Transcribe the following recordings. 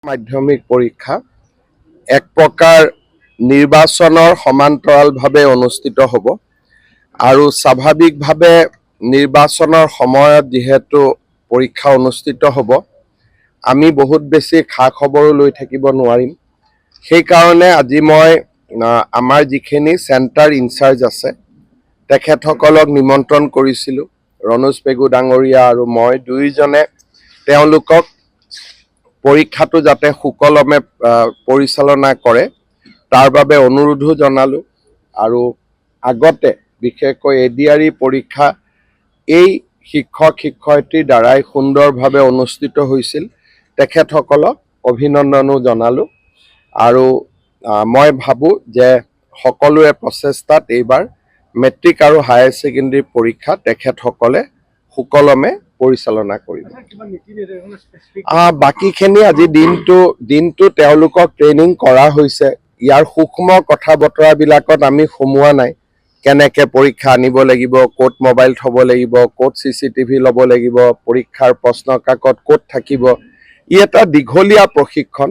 মাধ্যমিক পৰীক্ষা এক প্ৰকাৰ নিৰ্বাচনৰ সমান্তৰালভাৱে অনুষ্ঠিত হ'ব আৰু স্বাভাৱিকভাৱে নিৰ্বাচনৰ সময়ত যিহেতু পৰীক্ষা অনুষ্ঠিত হ'ব আমি বহুত বেছি খা খবৰো লৈ থাকিব নোৱাৰিম সেইকাৰণে আজি মই আমাৰ যিখিনি চেণ্টাৰ ইনচাৰ্জ আছে তেখেতসকলক নিমন্ত্ৰণ কৰিছিলোঁ ৰণোজ পেগু ডাঙৰীয়া আৰু মই দুইজনে তেওঁলোকক পৰীক্ষাটো যাতে সুকলমে পৰিচালনা কৰে তাৰ বাবে অনুৰোধো জনালোঁ আৰু আগতে বিশেষকৈ এডিআৰই পৰীক্ষা এই শিক্ষক শিক্ষয়িত্ৰীৰ দ্বাৰাই সুন্দৰভাৱে অনুষ্ঠিত হৈছিল তেখেতসকলক অভিনন্দনো জনালোঁ আৰু মই ভাবোঁ যে সকলোৰে প্ৰচেষ্টাত এইবাৰ মেট্ৰিক আৰু হায়াৰ ছেকেণ্ডেৰী পৰীক্ষা তেখেতসকলে সুকলমে পৰিচালনা কৰিব বাকীখিনি আজি দিনটো তেওঁলোকক ট্ৰেইনিং কৰা হৈছে ইয়াৰ সূক্ষ্ম কথা বতৰাবিলাকত আমি সোমোৱা নাই কেনেকৈ পৰীক্ষা আনিব লাগিব ক'ত মোবাইল থ'ব লাগিব ক'ত CCTV ল'ব লাগিব পৰীক্ষাৰ প্ৰশ্ন কাকত ক'ত থাকিব ই এটা দীঘলীয়া প্ৰশিক্ষণ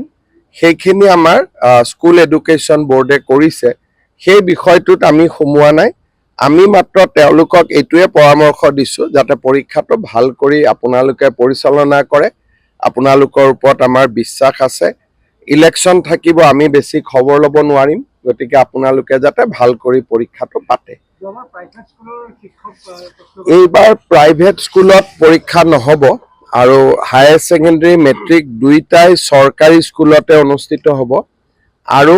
সেইখিনি আমাৰ স্কুল এডুকেশ্যন বোৰ্ডে কৰিছে সেই বিষয়টোত আমি সোমোৱা নাই আমি মাত্ৰ তেওঁলোকক এইটোৱে পৰামৰ্শ দিছোঁ যাতে পৰীক্ষাটো ভাল কৰি আপোনালোকে পৰিচালনা কৰে আপোনালোকৰ ওপৰত আমাৰ বিশ্বাস আছে ইলেকশ্যন থাকিব আমি বেছি খবৰ ল'ব নোৱাৰিম গতিকে আপোনালোকে যাতে ভাল কৰি পৰীক্ষাটো পাতে এইবাৰ প্ৰাইভেট স্কুলত পৰীক্ষা নহ'ব আৰু হায়াৰ ছেকেণ্ডেৰী মেট্ৰিক দুইটাই চৰকাৰী স্কুলতে অনুষ্ঠিত হ'ব আৰু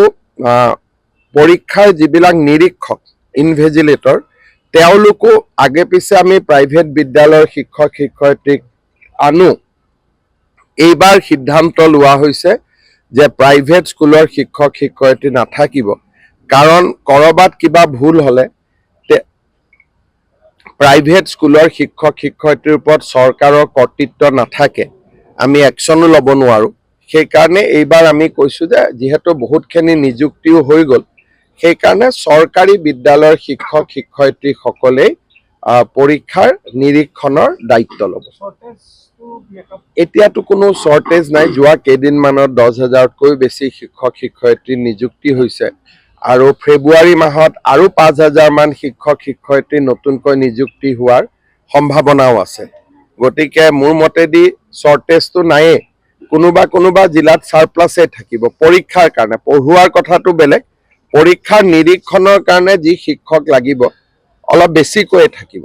পৰীক্ষাৰ যিবিলাক নিৰীক্ষক ইনভিজিলেটৰ তেওঁলোকো আগে পিছে আমি প্ৰাইভেট বিদ্যালয়ৰ শিক্ষক শিক্ষয়িত্ৰীক আনো এইবাৰ সিদ্ধান্ত লোৱা হৈছে যে প্ৰাইভেট স্কুলৰ শিক্ষক শিক্ষয়িত্ৰী নাথাকিব কাৰণ ক'ৰবাত কিবা ভুল হ'লে প্ৰাইভেট স্কুলৰ শিক্ষক শিক্ষয়িত্ৰীৰ ওপৰত চৰকাৰৰ কৰ্তৃত্ব নাথাকে আমি একশ্যনো ল'ব নোৱাৰোঁ সেইকাৰণে এইবাৰ আমি কৈছোঁ যে যিহেতু বহুতখিনি নিযুক্তিও হৈ গ'ল সেইকাৰণে চৰকাৰী বিদ্যালয়ৰ শিক্ষক শিক্ষয়িত্ৰীসকলেই পৰীক্ষাৰ নিৰীক্ষণৰ দায়িত্ব ল'ব এতিয়াতো কোনো শ্বৰ্টেজ নাই যোৱা কেইদিনমানত 10,000তকৈ বেছি শিক্ষক শিক্ষয়িত্ৰী নিযুক্তি হৈছে আৰু ফেব্ৰুৱাৰী মাহত আৰু 5,000 মান শিক্ষক শিক্ষয়িত্ৰী নতুনকৈ নিযুক্তি হোৱাৰ সম্ভাৱনাও আছে গতিকে মোৰ মতেদি শ্বৰ্টেজটো নায়েই কোনোবা জিলাত ছাৰপ্লাছেই থাকিব পৰীক্ষাৰ কাৰণে পঢ়ুৱাৰ কথাটো বেলেগ পৰীক্ষাৰ নিৰীক্ষণৰ কাৰণে যি শিক্ষক লাগিব অলপ বেছিকৈয়ে থাকিব